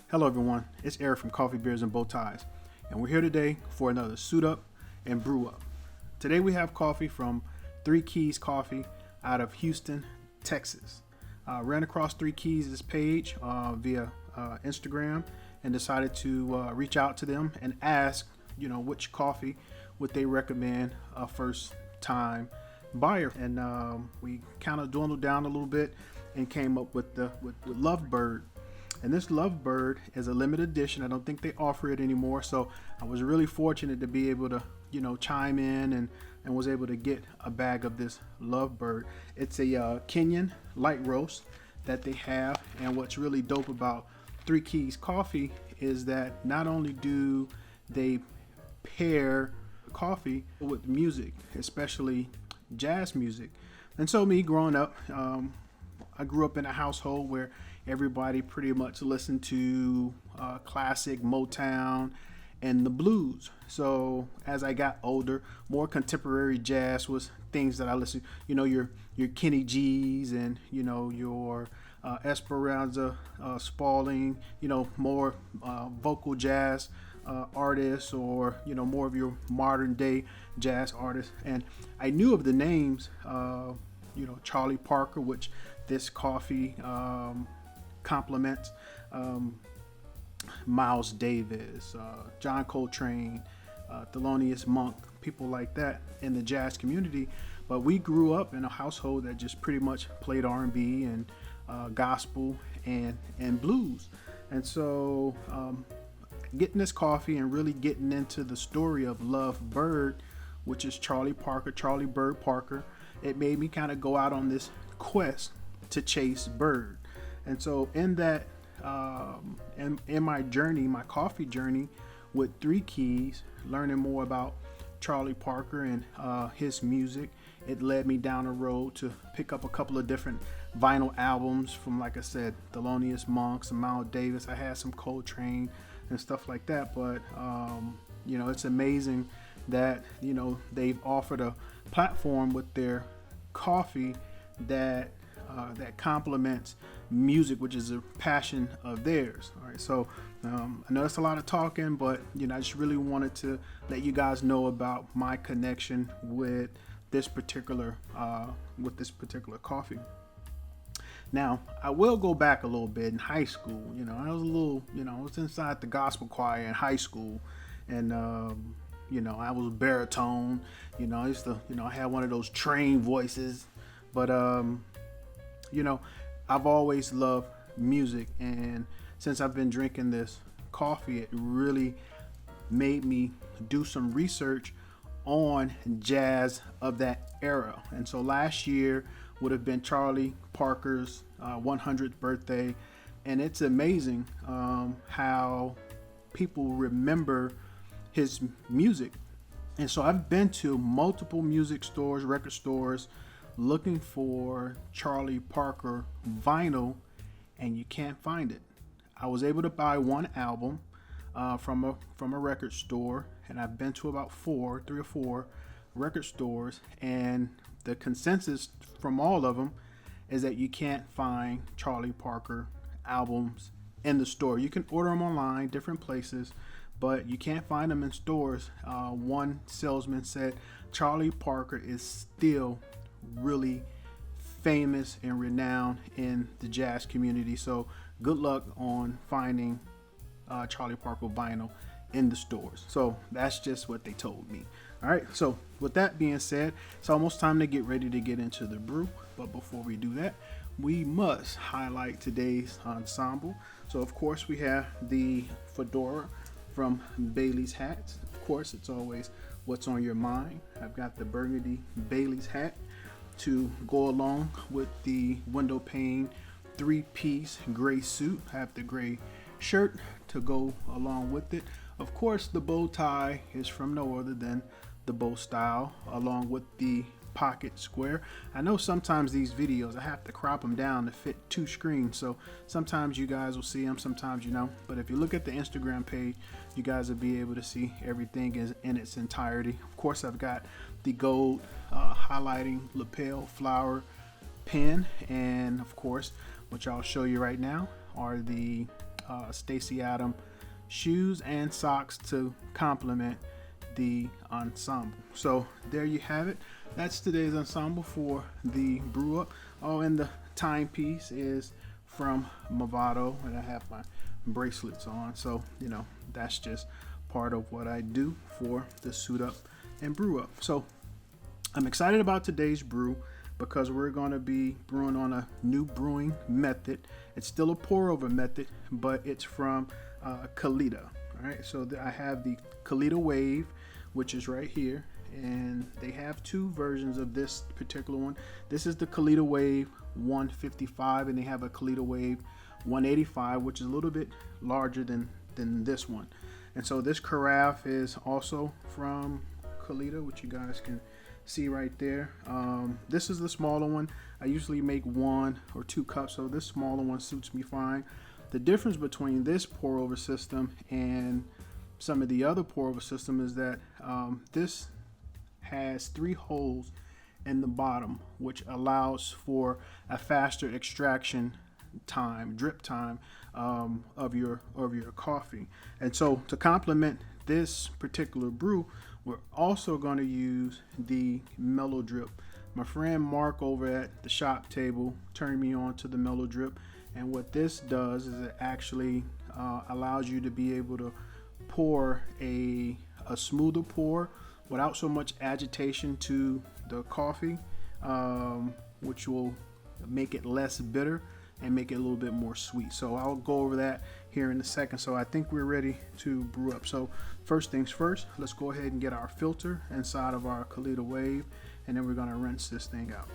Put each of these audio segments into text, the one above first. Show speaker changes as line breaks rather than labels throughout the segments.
Hello everyone, it's Eric from Coffee, Beers, and Bow Ties, and we're here today for another Suit Up and Brew Up. Today we have coffee from Three Keys Coffee out of Houston, Texas. Ran across Three Keys' page via Instagram and decided to reach out to them and ask, which coffee would they recommend a first time buyer. And we kind of dwindled down a little bit and came up with Lovebird. And this Lovebird is a limited edition. I don't think they offer it anymore. So I was really fortunate to be able to, chime in and was able to get a bag of this Lovebird. It's a Kenyan light roast that they have. And what's really dope about Three Keys Coffee is that not only do they pair coffee with music, especially jazz music. And so me growing up, I grew up in a household where everybody pretty much listened to classic Motown and the blues. So as I got older, more contemporary jazz was things that I listened. Your Kenny G's and your Esperanza Spalding. More vocal jazz artists, or more of your modern day jazz artists. And I knew of the names. Charlie Parker, which this coffee compliments, Miles Davis, John Coltrane, Thelonious Monk, people like that in the jazz community. But we grew up in a household that just pretty much played R&B and gospel and blues. And so getting this coffee and really getting into the story of Lovebird, which is Charlie Bird Parker, it made me kind of go out on this quest to chase Bird. And so in that, in my journey, my coffee journey with Three Keys, learning more about Charlie Parker and his music, it led me down a road to pick up a couple of different vinyl albums from, like I said, Thelonious Monk, some Miles Davis. I had some Coltrane and stuff like that. But it's amazing that they've offered a platform with their coffee that complements music, which is a passion of theirs. All right, so I know it's a lot of talking, but I just really wanted to let you guys know about my connection with this particular coffee. Now, I will go back a little bit in high school. I was inside the gospel choir in high school, and I was baritone. I used to, I had one of those trained voices. But I've always loved music, and since I've been drinking this coffee, it really made me do some research on jazz of that era. And so last year would have been Charlie Parker's 100th birthday, and it's amazing how people remember his music. And so I've been to multiple music stores, record stores, looking for Charlie Parker vinyl, and you can't find it. I was able to buy one album from a record store, and I've been to about three or four record stores, and the consensus from all of them is that you can't find Charlie Parker albums in the store. You can order them online, different places, but you can't find them in stores. One salesman said Charlie Parker is still really famous and renowned in the jazz community. So good luck on finding Charlie Parker vinyl in the stores. So that's just what they told me. All right, so with that being said, it's almost time to get ready to get into the brew. But before we do that, we must highlight today's ensemble. So of course we have the fedora from Bailey's Hats. Of course, it's always what's on your mind. I've got the burgundy Bailey's hat to go along with the window pane 3-piece gray suit. I have the gray shirt to go along with it. Of course, the bow tie is from no other than the Bow Style, along with the pocket square. I know sometimes these videos I have to crop them down to fit 2 screens, so sometimes you guys will see them, sometimes but if you look at the Instagram page, you guys will be able to see everything in its entirety. Of course, I've got the gold highlighting lapel flower pen, and of course, which I'll show you right now, are the Stacy Adam shoes and socks to complement the ensemble. So there you have it. That's today's ensemble for the brew up. Oh, and the timepiece is from Movado, and I have my bracelets on. So, you know, that's just part of what I do for the suit up and brew up. So I'm excited about today's brew because we're going to be brewing on a new brewing method. It's still a pour over method, but it's from Kalita. All right, so I have the Kalita Wave, which is right here, and they have two versions of this particular one. This is the Kalita Wave 155, and they have a Kalita Wave 185, which is a little bit larger than this one. And so this carafe is also from Kalita, which you guys can see right there. This is the smaller one. I usually make 1 or 2 cups, so this smaller one suits me fine. The difference between this pour over system and some of the other pour over system is that this has 3 holes in the bottom, which allows for a faster extraction time, drip time of your coffee. And so to complement this particular brew, we're also going to use the MeloDrip. My friend Mark over at the shop table turned me on to the MeloDrip, and what this does is it actually allows you to be able to pour a smoother pour without so much agitation to the coffee, which will make it less bitter and make it a little bit more sweet. So I'll go over that here in a second. So I think we're ready to brew up. So first things first, let's go ahead and get our filter inside of our Kalita Wave, and then we're going to rinse this thing out.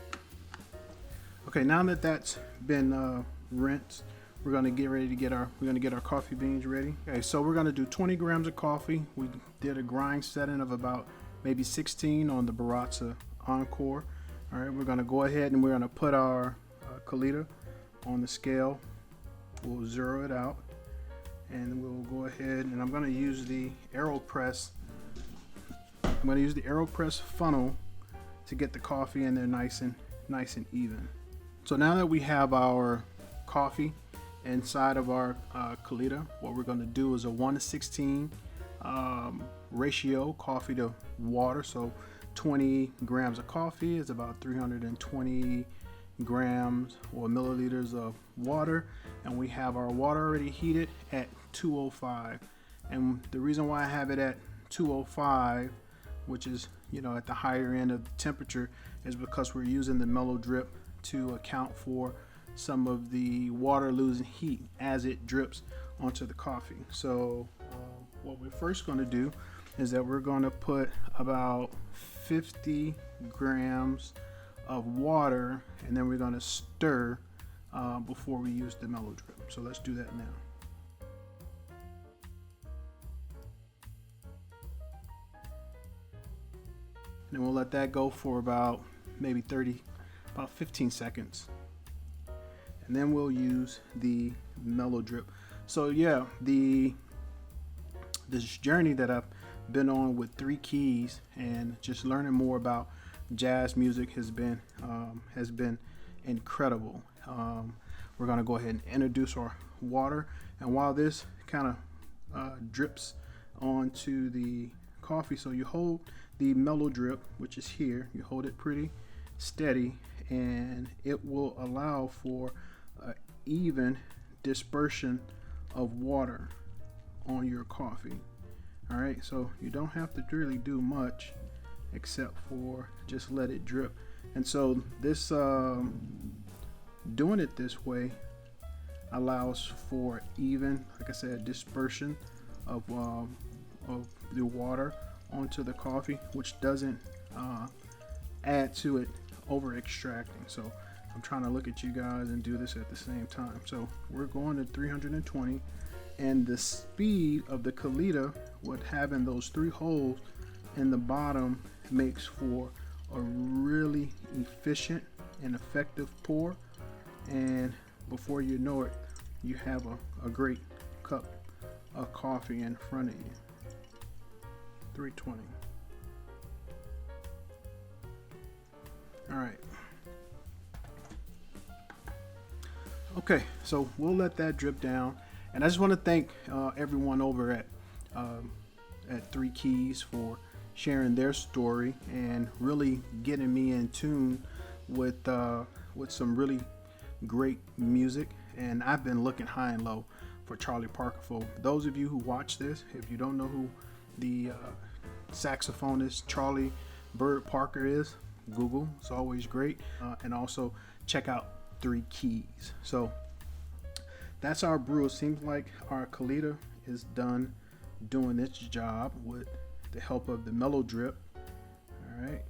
Okay, now that that's been rinsed, we're going to get ready to get our coffee beans ready. Okay, so we're going to do 20 grams of coffee. We did a grind setting of about maybe 16 on the Baratza Encore. All right, we're going to go ahead and we're going to put our Kalita on the scale. We'll zero it out, and we'll go ahead, and I'm going to use the AeroPress. I'm going to use the AeroPress funnel to get the coffee in there nice and even. So now that we have our coffee inside of our Kalita, what we're going to do is a 1:16 ratio coffee to water. So 20 grams of coffee is about 320 grams or milliliters of water, and we have our water already heated at 205. And the reason why I have it at 205, which is, you know, at the higher end of the temperature, is because we're using the MeloDrip to account for some of the water losing heat as it drips onto the coffee. So what we're first going to do is that we're going to put about 50 grams of water, and then we're going to stir before we use the MeloDrip. So let's do that now. And then we'll let that go for about maybe 15 seconds. And then we'll use the MeloDrip. So yeah, this journey that I've been on with 3 keys and just learning more about jazz music has been incredible. We're going to go ahead and introduce our water, and while this kind of drips onto the coffee, so you hold the MeloDrip, which is here, you hold it pretty steady, and it will allow for even dispersion of water on your coffee. All right, so you don't have to really do much except for just let it drip. And so this doing it this way allows for even, like I said, dispersion of the water onto the coffee, which doesn't add to it over extracting. So I'm trying to look at you guys and do this at the same time. So we're going to 320, and the speed of the Kalita, with having those 3 holes in the bottom, makes for a really efficient and effective pour, and before you know it, you have a great cup of coffee in front of you. 320. All right. Okay, so we'll let that drip down, And I just want to thank everyone over at Three Keys for sharing their story and really getting me in tune with some really great music. And I've been looking high and low for Charlie Parker. For those of you who watch this, if you don't know who the saxophonist Charlie Bird Parker is, Google. It's always great. And also check out Three Keys. So that's our brew. It seems like our Kalita is done doing its job with the help of the MeloDrip. All right.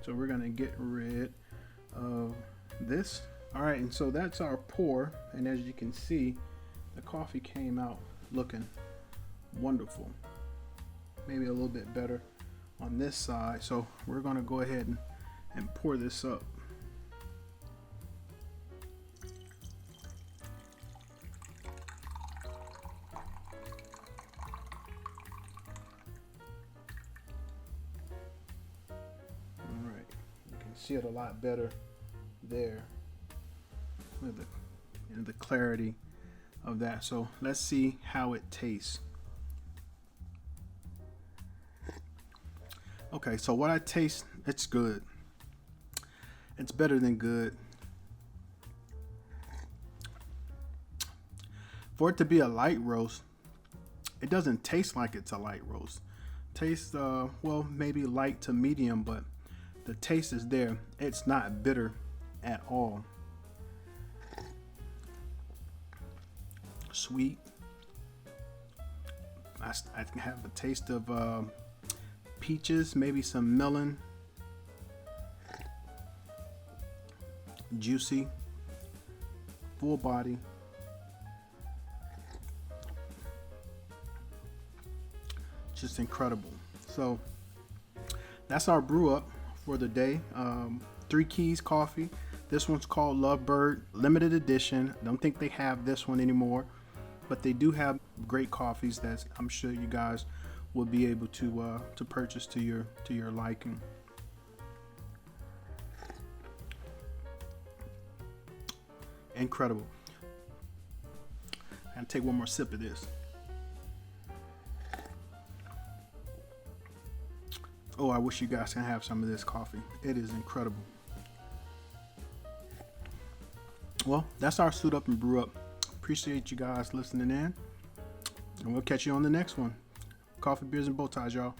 So we're gonna get rid of this. All right, and so that's our pour. And as you can see, the coffee came out looking wonderful. Maybe a little bit better on this side. So we're gonna go ahead and pour this up. All right, you can see it a lot better there with the clarity of that. So let's see how it tastes. Okay, so what I taste, it's good. It's better than good. For it to be a light roast, it doesn't taste like it's a light roast. Tastes, well, maybe light to medium, but the taste is there. It's not bitter at all. Sweet. I can have a taste of peaches, maybe some melon. Juicy, full body. Just incredible. So that's our brew up for the day. Three Keys coffee. This one's called Lovebird limited edition. I don't think they have this one anymore, but they do have great coffees that I'm sure you guys will be able to purchase to your liking. Incredible. I'll take one more sip of this. Oh, I wish you guys can have some of this coffee. It is incredible. Well, that's our suit up and brew up. Appreciate you guys listening in, and we'll catch you on the next one. Coffee, beers, and bow ties, y'all.